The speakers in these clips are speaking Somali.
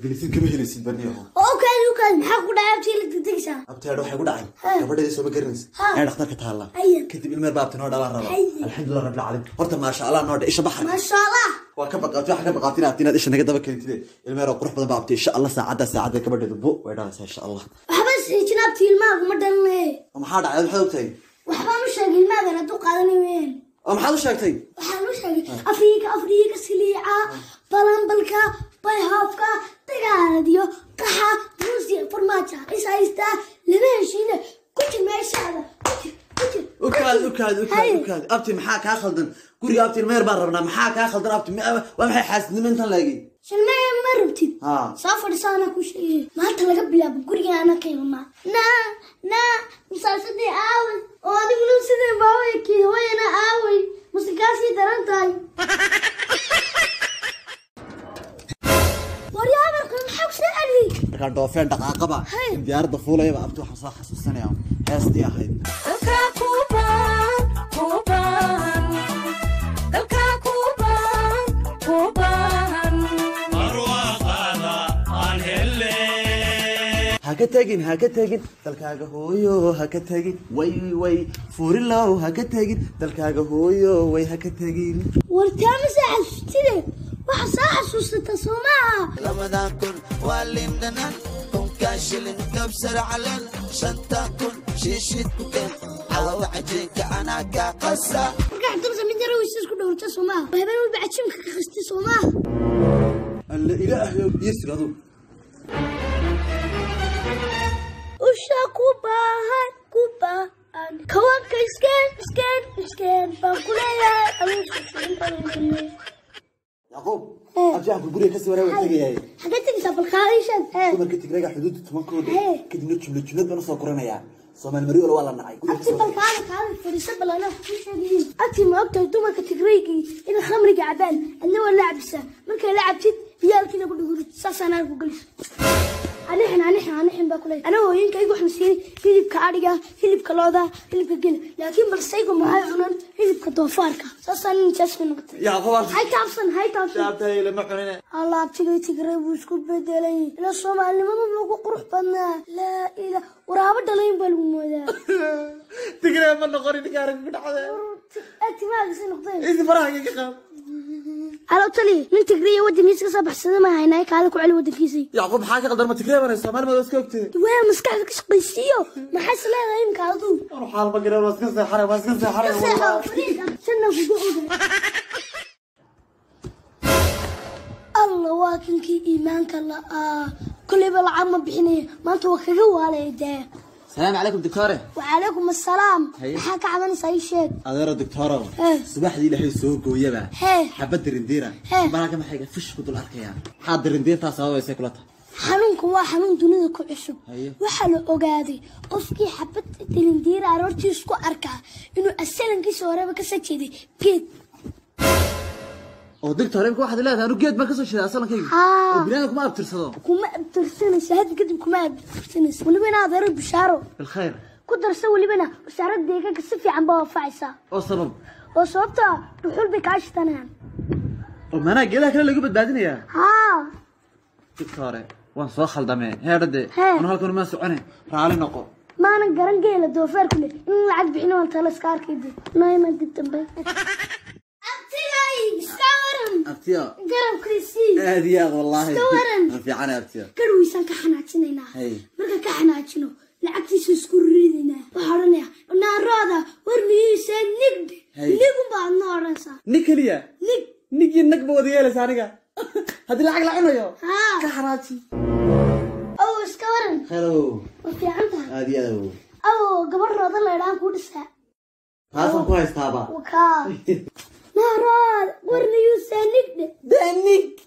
جلسين كم هلسين بنيهم اوكي maxaa ku dhacay abtii la degdegsa abtii waxa ku dhacay gabadheedii soo garanaysa ay dhakhtarka taala kadib ilmo baabta noo dhalaan raba alxamdulillah rabbil alamin horta ma sha Allah noo isha baxay ma sha Allah waa ka baqaatay waxa ka baqaatay inaad isha naga daba keentay ilmo yar qurux badan baabtay insha Allah saacada gabadheedu bu way dhalaysaa insha Allah waxba jinaabtii ilmaagu ma dhalnay maxaa dhacay waxa ogtay waxba u sheegay ilmaaga inuu qaadanay maxaad u sheegtay waxaan u sheegay Afrika siliica balanbalka bayhaafka dagaadiyo qaxa Ruusiya farmaajo isaysta lama heshiina ku timeeshada وكاد أبتي محاك أخلدن قولي أبتي المير بربنا محاك أخلدن أبتي ومحي حاسدني من تلاقي شو المير مربتي سافر سانا كوشي ما تلاقي بلا بقولي أنا كيما نا مسلسلي أول وأنا منو سيدي باوي كي هو أنا أول مسكاسي ترنتاي وريانا كم حوش لي كان دوفين دقاقبة ديار دفولة يبقى أبتو حصاح حسوسنا يوم هاستي أخيد هكتاجين دلكاغا هويو هكتاجين وي فوريلو هكتاجين دلكاغا هويو وي هكتاجين ورتامس عشتي وحصاح حسوسته سوما رمضان كن واللي منن كن كاشلن كبسر على شنطه كن شيشت كن على وعجيك انا كقصه قاعد تمسك من دروي اسكو دورته سوما بهبل بعد شمك خستي سوما الاله يسرد كوبا كواك سكان باكولايا يعقوب ارجع بقولي كسي وراوي تجي حاجتك سافر الخارج كما كنت راجع حدود 8 كود كدنا جملات بنا سoo qoranaya Soomaali Mariyo wala nacay كنت بالكاد فريسه بلانا شيء أتي ما أكتر دوما كتجريكي إن خمرك عبان اللي هو لعبسه مركا لعبتي يالك أنا بقول ساسنا بقول أنا باكله أنا وين كيجو حمسيني كيجيب كاريجا كيجيب كلادا كيجيب كجن لكن برسيجو معي عنان كيجيب كتوفاركا ساسنا نجس من قط يا خوال هاي تابسن شابتي لما حنينا الله تجري وسكوب بدلي لا Soomaali ما بنلقو قروح بنا لا إله ورابط دلين بالموضة تجري من نقاري نكارك بدحده أنت ما قصي نقطين إذا فراغي كخام على طلي من تجري ودي ميسك صباح سنة ما هناك على كل ودي كيسي يعقوب حاجة قدر ما تجري من السماء ما تسكت وين مسكتك شقيسيو ما حس لا غير كعضو أروح حال بقرا مسكت حرام مسكت حرام شنو في قعود الله واكن كي إيمانك الله كل بالعام بحني ما توخذوا على ده السلام عليكم دكتورة وعليكم السلام حاك عماني ساي شيء أنا دكتورة صباح دي لحي سوق ويبا حبت درنديرة براك ما حاجة فش كتول أركيا حاد درندير تاسوا يسكلتها حنونك waa xanuun dunida ku cusub waxa la ogaaday qofkii xabad درندير aroortii isku arka inuu asalankiisa horeba ka sajeeday geed oo dictor imka waxa leedahay anu geed ma ka soo shiday asalankayga oo binaadku kuma abtirsanaysa had kadib kuma abtirsanaysa waliba inaad arag bishaaro bil khayr ku darso walibana wasaaradda deegaanka si fiican baa waafacaysa oo sababta dhuxul bay ka ashtanayaan oo mana geedaha kale lagu badbaadinaya dictor waan soo khaldamay heerade anu halkan ma soconay raali noqo maana garan geela doofaarku leh in lacag bixin waan tala iska arkayday naayma dib dambe أبتيا قرب كريسي هذه والله في عنا أبتيا كرويسان كحناتنا مركا كحناتنا لعكتي سكورينا وحرنا نارادا ورميسان نقد نقوم بعد نارسا نكليا نجي نقب وديا لسانك هذه العقل عنه يا كحناتي أو سكورن خيرو وفي عندها هذه أو قبل رضا الله يلعن كودسها هذا كويس تابع وكا نهار ورنيوسان نقد دنيك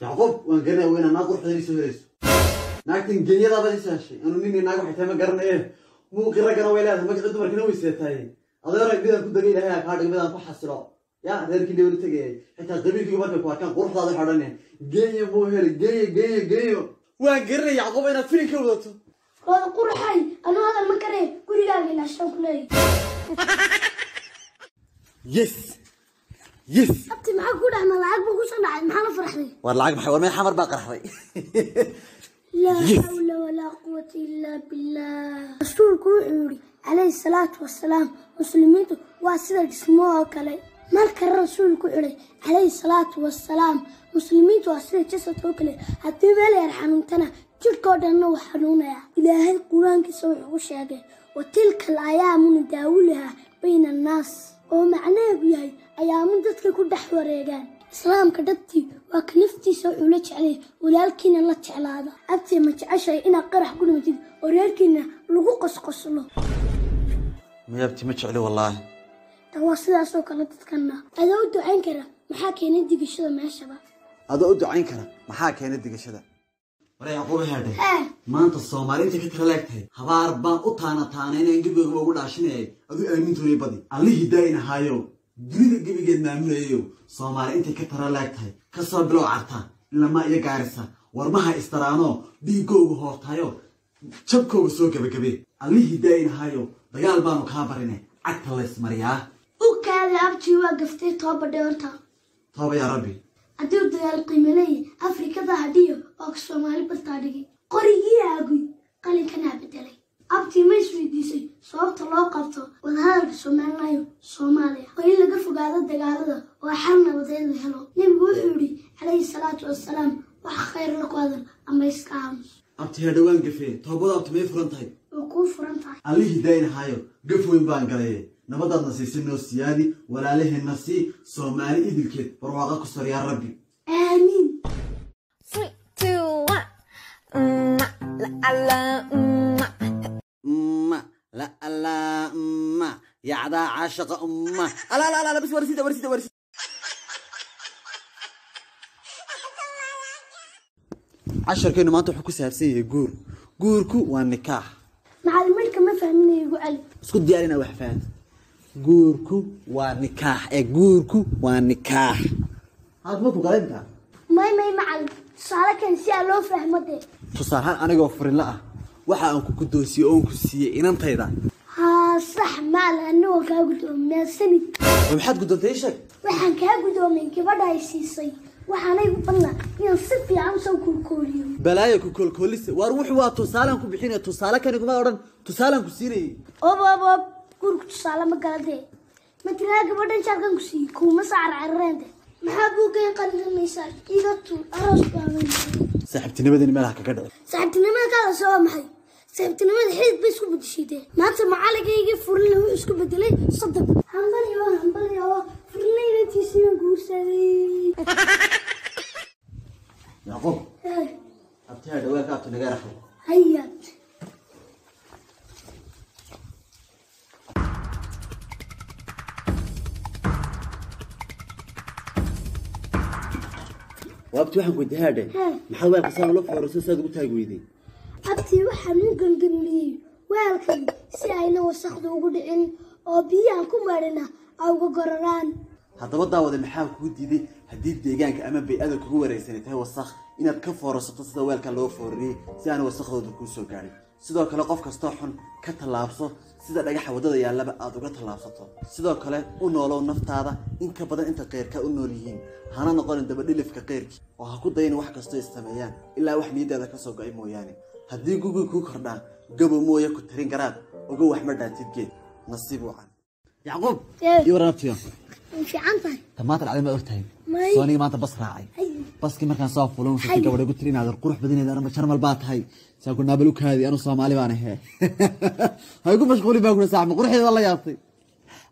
يعقوب وانقرنا وين انا اقول حدري سويرس ناكتن جنيدا بديساشي انو نيني ناغو حتى ما قرنيه مو قرقنا ويلاد ما قد دمركنا ويسيتاي ادير بيدان ku dagay ilahay ka dhigmada ku xasilo ya reerkii dawlad tagay xitaa dabiilkii markay ku arkaan quruxdaada xaraneen geeyo buu helay geeyo waan garnay yacquub inaad filim ka wadato wada qurxay anu hada ma karee gurigaaga ila shan kulay yes يس أبتي معاك كل عمل العقب وكل عاد محل فرحني والعقب حيوان ما حمر باقر حري لا حول ولا قوة إلا بالله رسولك وحوري عليه الصلاة والسلام مسلمين واسدا جسمه كلي مالك الرسول كحولي عليه الصلاة والسلام مسلمين واسدا جسده كلي حتى ما يرحمنا جدكود أنه حنونا إلهي القرآن كسوي وشاقه وتلك الأيام نداولها بين الناس ومعناه بيهي أيام دتك كل دحوريجان إسلام كدتي وكنفتي سويلك عليه ولكن الله تعالى هذا أبتي ما تعشى إن قرح كل مجد ولكن لقو قص له ما يبتي ما تعلي والله تواصل سوق الله تتكلم هذا ودو عين كره محاكي ندي قشة مع الشباب هذا ودو عين كره محاكي ندي قشة ورا يعقوب هذا ما أنت الصومالي أنت كتر لكتها هبار بان أطانا تانين ينجب يقول عشان أدو أمين تري بدي عليه داينا هايو dunida gabigeed maamulayo Soomaali inta ka tara laagtahay ka soo bilow carta lama iyo gaarisa warmaha istaraano dhiigoogu hoortayo jabkoogu soo gabagabe alihi daynahayo dagaal baanu ka barinay cagta la ismariyaa u kaale abti waa gaftay tooba dheerta tooba ya rabbi aduu dagaal qiimeeyay Afrikada hadiyo oo Soomaali bartaadhigi qorigiyaagu qalinkan bedelay abti ma isweydiisay sababta loo qabto wadahadalka Soomaaliya oo in laga fogaado dagaalada waa xal nabadeed la helo nabigu wuxuu yiri alayhi salaatu wassalaam wax khayr la qaadan ama iska aamus abti hadawaan gafee toobada abti may furan tahay oo ku furan tahay alihi daynahayo gafoyn baan galay nabadana siisinoo siyaadi walaalaheena si Soomaali idilkeed barwaaqa ku sar yaa rabbi aamin 3 2 1 la لا لا ما يا عدا عاشق أمه لا لا لا بس ورسيدة عشر كأنه ما تحكوا سهرسية جوركو والنكاح مع الملك ما فهمني يقول علي اسكت ديالنا وحفات جوركو والنكاح جوركو والنكاح هذا ما تقول أنت ما مع صار كان سألوا فهمته تصارها أنا جوفر لا waxa aan ku gudoosiyo oo ku siiyay inantayda صح ما لأنه كاقدوم من سنة ومحد قدومتي شك waxaan ka gudoomin gabadha ay siisay waxaanay u badnaa inaan si fiican soo kulkuliyo balaayo ku kulkulis war wuxuu waa tusaalan ku bixinay tusaale kan kuma oran tusaalan ku siinay oo gurku tusaale ma galade ma tiraa gabadhan sharkan ku siiyay kuma saar carreente maxaa buugay qalinaysaa igatu aroos baaban saaxiibtinimadani meelaha kaga dhacay saaxiibtinimada kala soo maxay saaxiibtinimada xid bay isku bedeshay maanta macalligayga furin uu isku bedelay saddex hambaliyo furnayntiisii guursaday yaqob abtiha dhawaaq abtu naga raxay hayya وابتي waxaan ku dihaadhay maxaa waa qasaan loo foorso saad ugu taag weeday abti waxaan u gangamliyay weelkan si ayna wasaqdu ugu dhicin oo biyaha ku maarina uga gororaan haddaba daawada maxaa ku diiday hadii deegaanka ama bay'ada kugu wareegsanay tahay wasaq inaad ka foorsato sida weelka loo fooriyay si aan wasaqdooda ku soo gaarin sidoo kale qof kasta xun ka talaabso sida dhagaxa wadada yaalaba aad uga talaabsato sidoo kale u noolow naftaada in ka badan inta qeyrka u nool yihiin hana noqon daba dhilifka qeyrki oo ha ku dayin wax kasta istameeyaan ilaa wax niyadada ka soo go'ay mooyaane hadii gugu ku kordhaan gabo mooya ku tarin garaad uga wax ma dhaatidgeed nasiib wacan yacquub iyo rabtiyo في عنتي تماطر على ما قلتها صوني ما تبص راعي بس كي مركان صاف فلون في قبل قلت لي هذا القروح بدني انا بشرم البات هاي ساكن نابلوك هذه انا صومالي وانا هي هايكون مشغولي باكل ساعه قروحي والله يابطي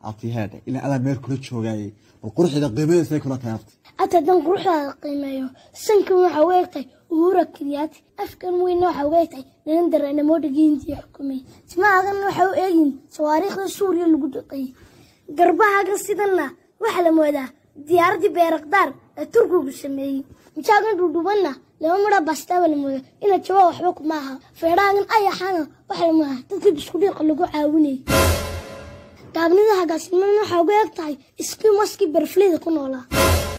اعطي هذا الى على ميركل جوغاي القروح اذا قيمه سيكون تابطي اتدن قروح قيمه سنك waxa weeytay uurakiyad afkan weyn waxa weeytay in dareen moodgiintii xukumay timaadan waxa uu eegin taariikhda Suuriya lagu dhaqay garbaha sidana waxa la moodaa diyaaradii beeraqdar ee Turkigu sameeyay mujaagan dhudhubanna lama mara basta wala moodaa ina jawaab waxba kuma aha feeraagan ayaxana waxa la moodaa dadka isku dhiiq lagu caawinay gaabnida hagaasnimada waxa ugu egtahay iskii maski barflida ku noolaa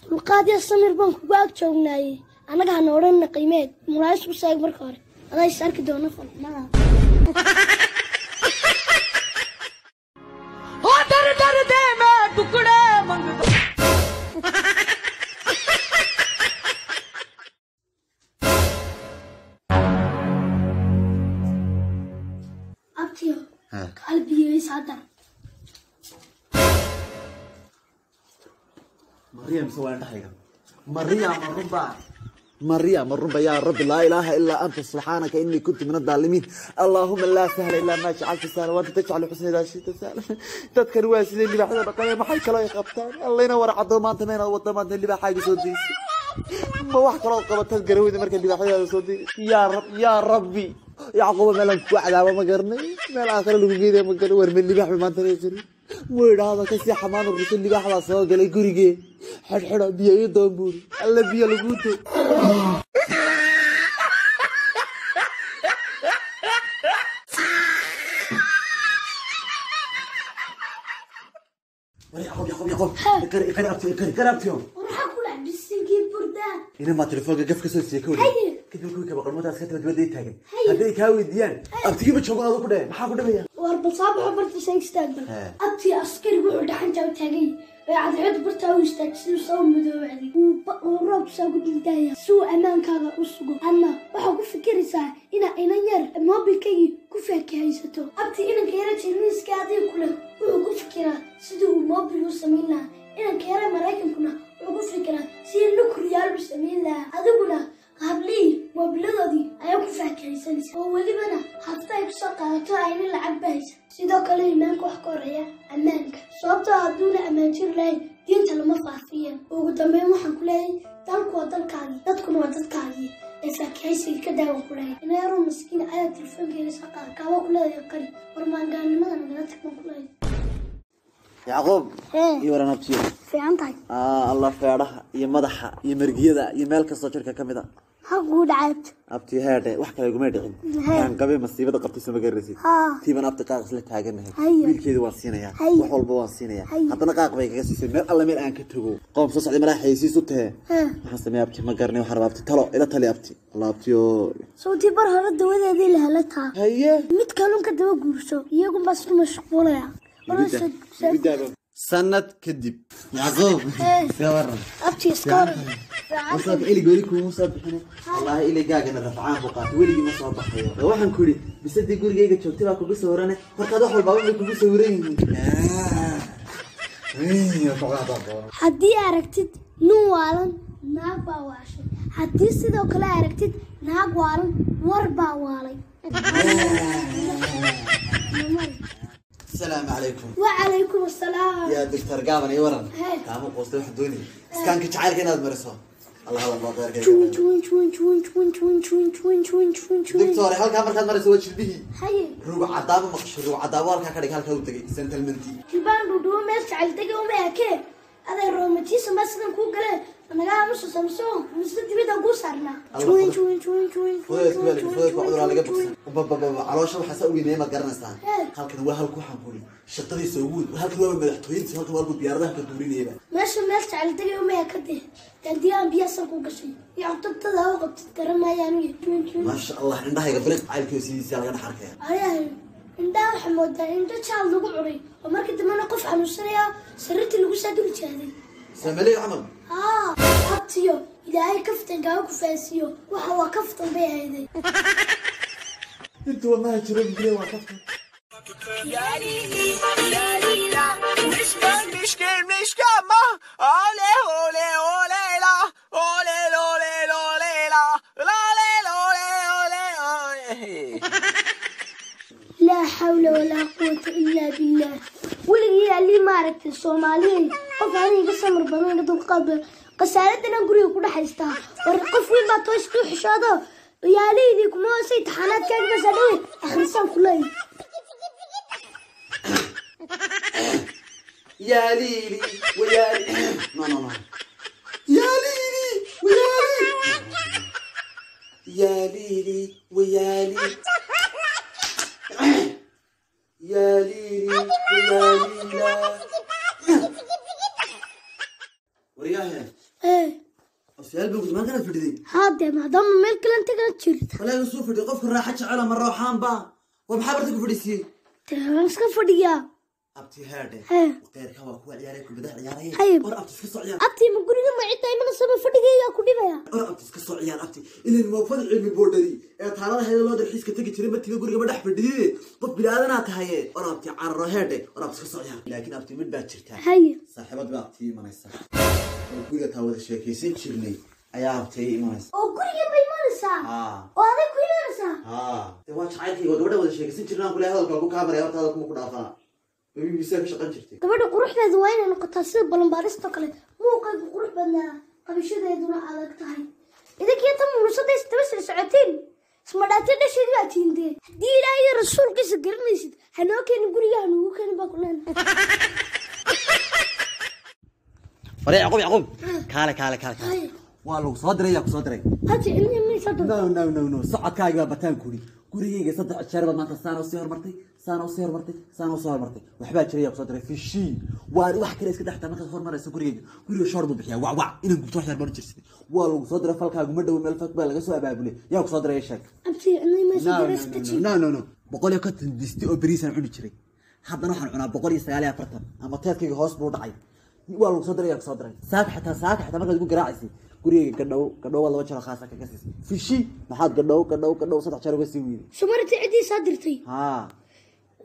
dulqaadiya samir baan ku gaag joognay anaga aan oran qiimeed muraayis u saag marka hore aday sarki doona falmada قلبي يسعد مريم سوى عند حاجة مريم الربع يا رب لا إله إلا أنت سبحانك إني كنت من الظالمين اللهم لا سهل إلا ما جعلت سهلا وأنت تجعل الحسن إذا شئت سهلا تذكر واسدين اللي بحثنا بقايا ما حيك لا يقبطان الله ينور عضو ما أنت مين أوضى ما أنت اللي بحاجة سودي ما واحد لا قبط تذكر وإذا مركز اللي بحاجة سودي يا ربي يعقوب ملك وعدا وما قرني ما الآخر اللي بقيده ما قرن ورمي اللي بحث ما أنت يجري وين هذا كسي حمان الرسول اللي بحث سوا قال يقولي حد بيا يدور الله بيا لقوته يعقوب كربتيهم وراح اقول عبد السنجيب بردان هنا ما تلفونك قف كسر سيكون كيف يكون كبقى الموت اسكت بدي تاجن هدي كاوي ديان ابتي بتشوقنا هذا كله ما حاكو دبيا واربع صابع برت شيء استقبل ابتي عسكري وحو دحن جاو تاغي عاد عد برتا ويستاج سو سو مدوعدي ورب سو قدلتايا سو امانكاga u sugo ama waxa ku fikiraysaa ina yar mobilkaygi ku faakahaysato abti inanka yara jiniska adii kule wuxuu ku fikiraa sidii uu mobil u sameyn lahaa inanka yara maraykankuna wuxuu ku fikiraa sidii nuclear u sameyn lahaa adiguna qablii mobiladoodii ayaa ku faakahaysanaysa oo welibana hafta ay kusoo qaadato ayna lacag bahaysa sidoo kale imaanka wax ka horeeya ammaanka sababtoo hadduuna ammaan jir lahayn diinta lama faafiyan ugu dambeyn waxaan ku leeyahay dalku waa dalkaagii dadkuna waa dadkaagii ee faakahaysiga ka daawan ku leeyahay inaaroo maskiin ayaa telefoonkeeda saqaa kaaba ku leedahay qari warmaangaanimada nagala tagman ku leeyahay يعقوب يورا نبتي في عندك الله فيرها يا مدحة يا مرقيدة يا مالك الصوتشركة كمدا هقول عاد أبتي هذا وحكي لكم هذا كان قبل ما السيبة قبتي سما جرسي تيبان أبتي قاقس لك هاجمها بيل كذا واسينا يا وحول بواسينا يا حتى نقاق بيك قاسي مر الله مر أنك تجو قام صوص على مراح يسي صوتها حسنا يا أبتي ما قرني وحرب أبتي طلع إلى طلع أبتي الله أبتي صوتي برها رد وذا ذي لهلتها هيا ميت كلام كده بقولشوا يجون بس مشغولة يا سند كدب يعقوب يا ورا أبتي سكر وصلت إلي قوليكم مصاب حنا والله إلي جاجنا رفعان بقات ولي مصاب بحيا وحن كوري بسدي قولي جاي شوف تبغى كل صورنا فرقة دخل باول كل صورين حدي عرفتي نوالن ناقوا واشي حدي سيدو كلا عرفتي ناقوالن وربا والي السلام عليكم وعليكم السلام يا دكتور قامني ورا قاموا قوسوا حدوني كان كتعال كنا مرسوا الله الله غير شوين شوين شوين شوين شوين شوين شوين شوين شوين شوين شوين دكتور هل كان مركز مرسوا وجه به هاي روح عذاب مقشر روح عذاب ورك كذا هل كودك سنت المنتي كيبان دودو مش علتك وما هكى هذا روماتيس مثلا كوكله أنا قاعد مش سامسونج مش تبي تقول صارنا شوين شوين شوين شوين فوق بعذر على جبك على وش حسوي نيمة قرنستان هل كان وهل كوحن بولي شطري سوود وهل كان مدحتوين هل كان ورقود بيارده كدوري نيمة مش علتك وما هكى تديان بياسر كوكشي يعطب تلا وقت تكرم يعني ما شاء الله عندها يقبلك على كيسي سيال غير حركة أيه عندها حمود عندها شال لقو عري ومركز ما نقف على السرية سرت اللي وش هذول كذي سملي عمل أبتيو إذا هاي كفتن قاوك فاسيو وحوا كفتن بيها هذي انتوا ما تشرب بلي وقفتن يا ليلي لا مش ما أولي أولي أولي لا أولي أولي أولي لا أولي لا حول ولا قوة إلا بالله ولقي اللي ما عرفت الصوماليين قفاني قسم ربنا قدو قبل قسالتنا نقولي كل حيستها ورقف وين ما توشتو حشاده يا ليدي كما سيت حالات كان بسدوي آخر سنة كلها يا ليلي ويا ليلي نو يا ليلي ويا ليلي يا ليلي ويا ليلي يا ليلي ويا ليلى ورياها ايه أصل قلبي ما كانت فردي هذا ما دام ملك انت قلت شرت ولا يسوف فردي قف راحت على مرة وحان با وبحبرتك فردي سي تمسك فديا abti haade qeyrka waa kuwa ciyaaray ku badax ciyaaray war abti iska soo ciyaar abti ma guriga ma ciiday mana soo fadhigaya ku dhibaya war abti iska soo ciyaar abti ilaa ma fadhi cilmi boodari ee taalada hay'ad loo dalxiiska tagi jiray matiga guriga ma dhex fadhiyay qof bilaadana tahay war abti carro haade war abti iska soo ciyaar laakiin abti mid baa jirta saaxiibad baa abti imanaysa oo guriga taawada sheekaysan jirnay ayaa abti imanaysa oo guriga ma imanaysa oo aday ku imanaysa waa jacaylkayga gabadha wada sheekaysan jirnaan kule hadalka lagu kaamaraya horta hadalka ku dhaafaa BBC ka shaqan jirtay gabadha quruxdeedu waa inay noqotaa sida balanbaaristo kale muuqeedu qurux badnaa qabashadeeduna adag tahay idinkii tan muusada istaba socotiin isma dhaatay dhasheedii baa tiindee haddii ilaahay iyo rasuulkiisa garanaysid hanoo keenin guriga hanuugu keenin baa ku leenahay war Yacquub kaale waa lagu soo diray yaa ku soo diray hadi ilmi ma soo diray no socodkaaga bataan gurigayga 3 jeer baad maanta saano soo hormartay waxba jiray yaa ku soo diray fishi waa wax kale iska dhaxta marka hormarayso guriga shoor buu bixiyaa wac inaan ku soo xirban jirsid waa lagu soo diray falkaagu ma dhow meel fak baa laga soo abaabulay yaa ku soo diray sheek abti ilmi ma soo diray iska no boqol iyo 50 oo bariisan cuni jiray haddana waxaan cunaa 149 ama teedkayga hoos buu dhacay waa lagu soo diray yaa ku soo diray saaka xataa markaad ugu garaacaysi guriga gadhow laba jaro khaas ka gasay fishi maxaad gadhow 3 jaro uga sii wiiray sumarti cidii soo dirtay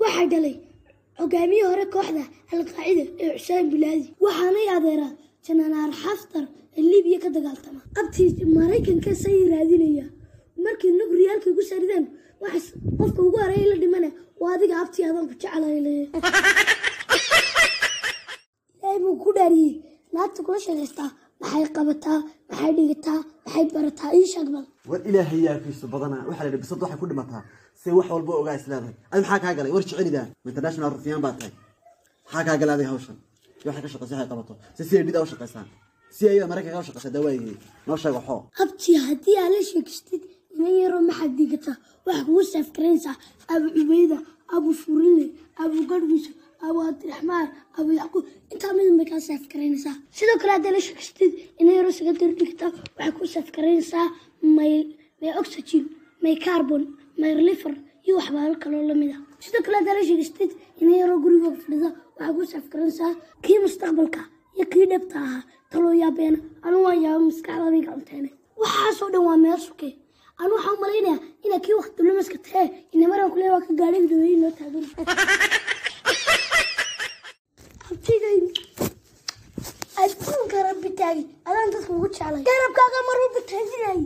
waxa galay hogaamiye hore kooxda al-qaacida ee Xuseen Bilaadi waxaanay adeeraa Janaraal Xaftar Liibiya ka dagaaltama abtii Mareykanka say raadinaya markii nugriyalka ugu sarideen wax qofka ugu horeeyay la dhimana waa adiga abtii adan ku jecelahay ay mu ku dhariye naagta ku shaqeystaa maxay qabataa maxay dhigataa maxay barataa in shaqada war ilaahay yaa fiiso badana waxa la dhibsad waxa ku dhimataa si wax walba ogaa islaamay ay maxaa ka galay war jecelida international rufiyaan baa tahay maxaa ka galay hawshan waxa ka shaqeysaa ay qabato si dhida u shaqeysaan si ay Mareykanka u shaqeysaa dawaayay noo sheego xoo abti hadii aad la sheegistid inay yaro maxad digata wax ku safreensa Abu Ubayda Abu Furile Abu Garbis Abu Abdurrahman Abu Yaqub inta mid ka safreensa sidoo kale aad la sheegistid inay yaro saga dirdigta wax ku safreensa may oxygen may carbon may liver iyo waxba kale oo lamid ah sidoo kale aad la sheegistid inay yaro guriga fadhida wax ku safreensa kii mustaqbalka iyo kii dhabta ah talo yaabeen anu waan yaa maskaxdayda gacanteena waxa soo dhawaa meel suke anu waxaan maleynaa ina kii waqti lumiska tahay ina maran kule waa ka gaadhay dawladda loo taagan abtigay adduunka rabbi taagi adaan dadku ugu jeclay garabkaaga mar walba taajinay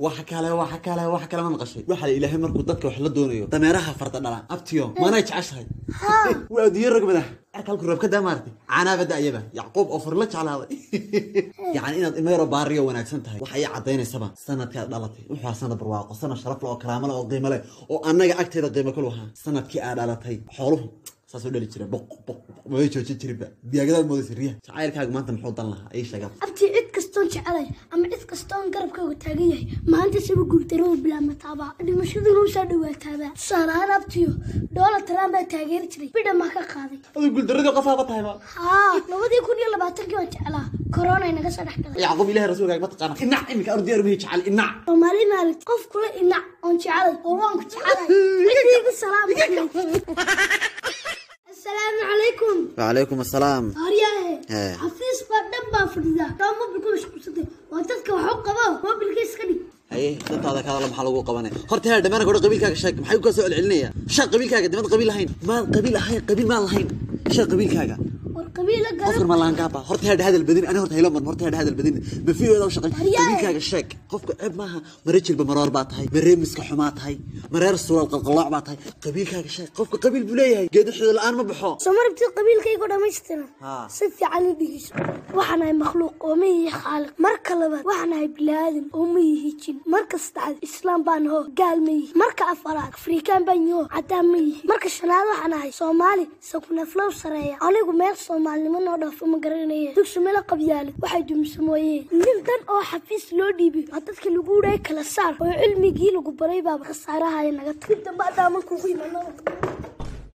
waxa kale ma maqashay waxa ilaahay markuu dadka wax la doonayo dameeraha farda dhala abtiyo maana jeceshay waa diir ragmada arkalku rabka damaartay canaabada ayaba Yacquub oo farla jeclaaday yaani inaad imeero baariyo wanaagsan tahay waxa ay cadeynaysaa sanadka dhalatay waxa sanad barwaaqo sanad sharaf leh oo karaamo leh oo qiimo leh oo anaga agteeda qiimo ku lahaa sanadkii aad dhalatay xooluhu saasoo dhali jiray boq way joojin jirba diyaagada moodis riya jacaylkaaga maanta muxuu dan lahaa ay sheegay abti cid kastoon jeclay ama cid kastoon garabkaaga taagan yahay maanta si gubtaro bilaama taaba dhimashadu loo soo dhawaataaba saraan abtiyo doolar Trump baa taageer jiray bidha ma ka qaaday aduu guldarada qafaaba tahay ma 2020 waan jeclaa corona inaga soo dhaxgalay Yacquub ilaahay rasuulkaaga ma taqaan inac imika ardiy arbihi jecel inac Soomaali maalit qof kula inac on jecel oo waan ku jecelay cidiga salaam السلام عليكم وعليكم السلام هارياه حفيظ بدن با فريدا ما بكل شقصتي وانتك وحو قبا ما بالكيس كدي اي dadada ka hadal maxaa lagu qabanay horta heer dhamaan goro qabiilkaaga sheeg maxay ku soo celcelinaya shaq qabiilkaaga dibad qabiil lahayn ma qabiil ma lahayn shaq qabiilkaaga والقبيله قال qofka ma laan gaaba horta heer hadal badin ana horta helo horta heer hadal badin ma fiido shaqo qabiilkaaga sheeg qofka cib maaha marajilba maroor baa tahay mareemiska xumaa tahay mareer suulal qalqalooc baa tahay qabiilkaaga sheeg qofka qabiil buu leeyahay geed xidid la'aan ma baxo samarti qabiilkayga dhameystira si fiican dhigiso waxana ay makhluuq oo ma yahay khaliq marka labaad waxana ay bilaadan oo ma yahay jin marka saddexaad islaam baan hoo gaal ma yahay marka afaraad afrikaan baan yoo cadaan ma yahay marka shanaad waxana ay Soomaali sakuna flow sareeya anigu meel Soomaalnimo noo dhaafo ma garanayay dugsi meel qabyaalad waxay dumsamooyeen nin dan oo xafiis loo dhiibay dadka lagu uray kala saar oo cilmigii lagu baray baa khasaaraha ay naga tagtay damba ku qiimaynaa